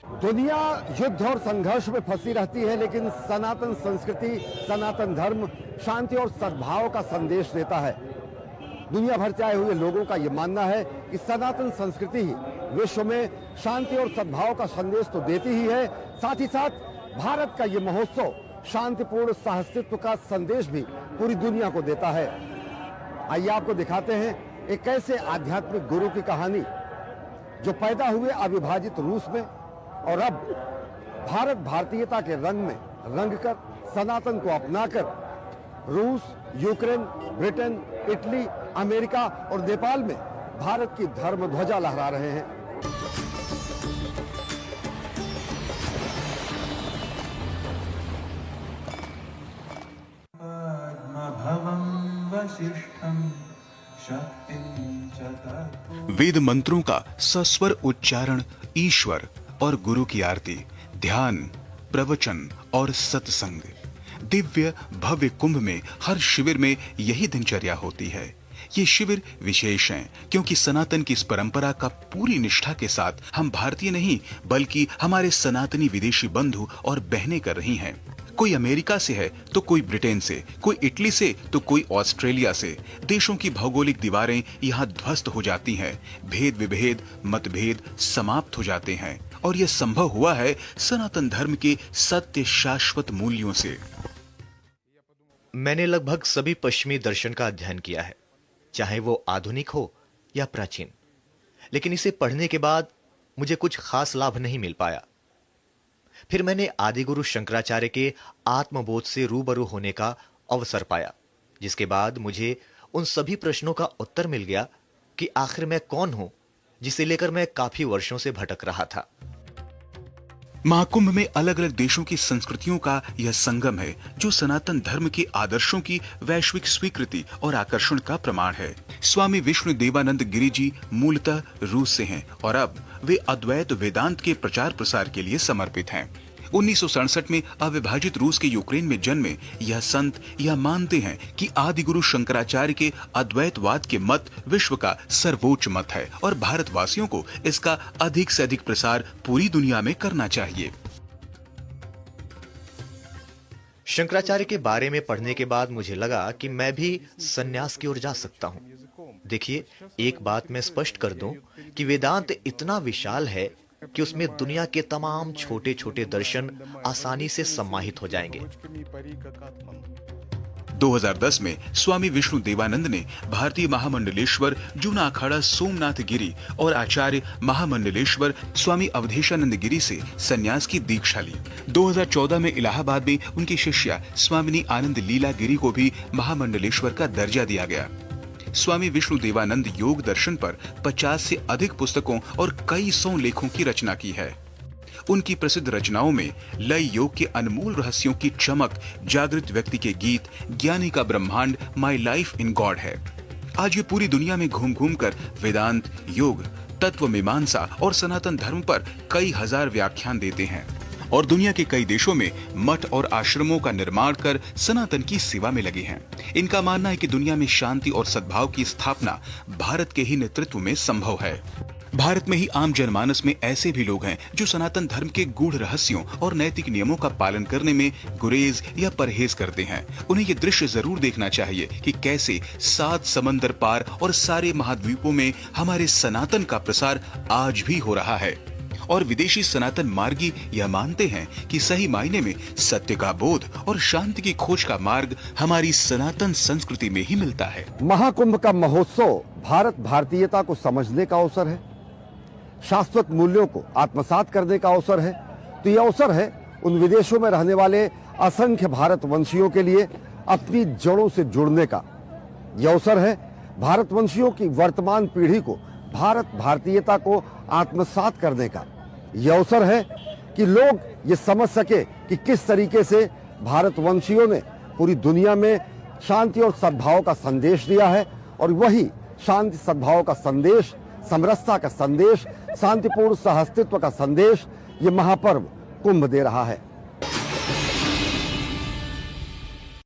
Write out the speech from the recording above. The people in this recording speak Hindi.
दुनिया युद्ध और संघर्ष में फंसी रहती है, लेकिन सनातन संस्कृति, सनातन धर्म शांति और सद्भाव का संदेश देता है। दुनिया भर से आए हुए लोगों का यह मानना है कि सनातन संस्कृति ही विश्व में शांति और सद्भाव का संदेश तो देती ही है, साथ ही साथ भारत का यह महोत्सव शांतिपूर्ण सहअस्तित्व का संदेश भी पूरी दुनिया को देता है। आइए आपको दिखाते हैं एक ऐसे आध्यात्मिक गुरु की कहानी जो पैदा हुए अविभाजित रूस में और अब भारत भारतीयता के रंग में रंगकर सनातन को अपनाकर रूस, यूक्रेन, ब्रिटेन, इटली, अमेरिका और नेपाल में भारत की धर्म ध्वजा लहरा रहे हैं। वेद मंत्रों का सस्वर उच्चारण, ईश्वर और गुरु की आरती, ध्यान, प्रवचन और सत्संग। दिव्य भव्य कुंभ में हर शिविर में यही दिनचर्या होती है। ये शिविर विशेष हैं क्योंकि सनातन की इस परंपरा का पूरी निष्ठा के साथ हम भारतीय नहीं बल्कि हमारे सनातनी विदेशी बंधु और बहनें कर रही हैं। कोई अमेरिका से है तो कोई ब्रिटेन से, कोई इटली से तो कोई ऑस्ट्रेलिया से। देशों की भौगोलिक दीवारें यहाँ ध्वस्त हो जाती हैं, भेद विभेद मतभेद समाप्त हो जाते हैं और यह संभव हुआ है सनातन धर्म के सत्य शाश्वत मूल्यों से। मैंने लगभग सभी पश्चिमी दर्शन का अध्ययन किया है, चाहे वो आधुनिक हो या प्राचीन, लेकिन इसे पढ़ने के बाद मुझे कुछ खास लाभ नहीं मिल पाया। फिर मैंने आदिगुरु शंकराचार्य के आत्मबोध से रूबरू होने का अवसर पाया, जिसके बाद मुझे उन सभी प्रश्नों का उत्तर मिल गया कि आखिर मैं कौन हूं, जिसे लेकर मैं काफी वर्षों से भटक रहा था। महाकुंभ में अलग अलग देशों की संस्कृतियों का यह संगम है जो सनातन धर्म के आदर्शों की वैश्विक स्वीकृति और आकर्षण का प्रमाण है। स्वामी विष्णु देवानंद गिरि जी मूलतः रूस से हैं और अब वे अद्वैत वेदांत के प्रचार प्रसार के लिए समर्पित हैं। 1967 में अविभाजित रूस के यूक्रेन में जन्मे यह संत यह मानते हैं कि आदिगुरु शंकराचार्य के अद्वैतवाद के मत विश्व का सर्वोच्च मत है और भारतवासियों को इसका अधिक से अधिक प्रसार पूरी दुनिया में करना चाहिए। शंकराचार्य के बारे में पढ़ने के बाद मुझे लगा कि मैं भी सन्यास की ओर जा सकता हूं। देखिए, एक बात मैं स्पष्ट कर दूं कि वेदांत इतना विशाल है कि उसमें दुनिया के तमाम छोटे छोटे दर्शन आसानी से समाहित हो जाएंगे। 2010 में स्वामी विष्णु देवानंद ने भारतीय महामंडलेश्वर जूना अखाड़ा सोमनाथ गिरी और आचार्य महामंडलेश्वर स्वामी अवधेशानंद गिरी से सन्यास की दीक्षा ली। 2014 में इलाहाबाद में उनकी शिष्या स्वामिनी आनंद लीला गिरी को भी महामंडलेश्वर का दर्जा दिया गया। स्वामी विष्णु देवानंद योग दर्शन पर 50 से अधिक पुस्तकों और कई 100 लेखों की रचना की है। उनकी प्रसिद्ध रचनाओं में लय योग के अनमोल रहस्यों की चमक, जागृत व्यक्ति के गीत, ज्ञानी का ब्रह्मांड, माय लाइफ इन गॉड है। आज ये पूरी दुनिया में घूम घूम कर वेदांत, योग, तत्व मीमांसा और सनातन धर्म पर कई हजार व्याख्यान देते हैं और दुनिया के कई देशों में मठ और आश्रमों का निर्माण कर सनातन की सेवा में लगे हैं। इनका मानना है कि दुनिया में शांति और सद्भाव की स्थापना भारत के ही नेतृत्व में संभव है। भारत में ही आम जनमानस में ऐसे भी लोग हैं जो सनातन धर्म के गूढ़ रहस्यों और नैतिक नियमों का पालन करने में गुरेज या परहेज करते हैं। उन्हें ये दृश्य जरूर देखना चाहिए कि कैसे 7 समंदर पार और सारे महाद्वीपों में हमारे सनातन का प्रसार आज भी हो रहा है। और विदेशी सनातन मार्गी यह मानते हैं कि सही मायने में सत्य का बोध और शांति की खोज का मार्ग हमारी सनातन संस्कृति में ही मिलता है। महाकुंभ का महोत्सव भारत भारतीयता को समझने का अवसर है, शाश्वत मूल्यों को आत्मसात करने का अवसर है। तो यह अवसर है उन विदेशों में रहने वाले असंख्य भारतवंशियों के लिए अपनी जड़ों से जुड़ने का। यह अवसर है भारतवंशियों की वर्तमान पीढ़ी को भारत भारतीयता को आत्मसात करने का। यह अवसर है कि लोग ये समझ सके कि किस तरीके से भारतवंशियों ने पूरी दुनिया में शांति और सद्भाव का संदेश दिया है और वही शांति सद्भाव का संदेश, समरसता का संदेश, शांतिपूर्ण सहअस्तित्व का संदेश ये महापर्व कुंभ दे रहा है।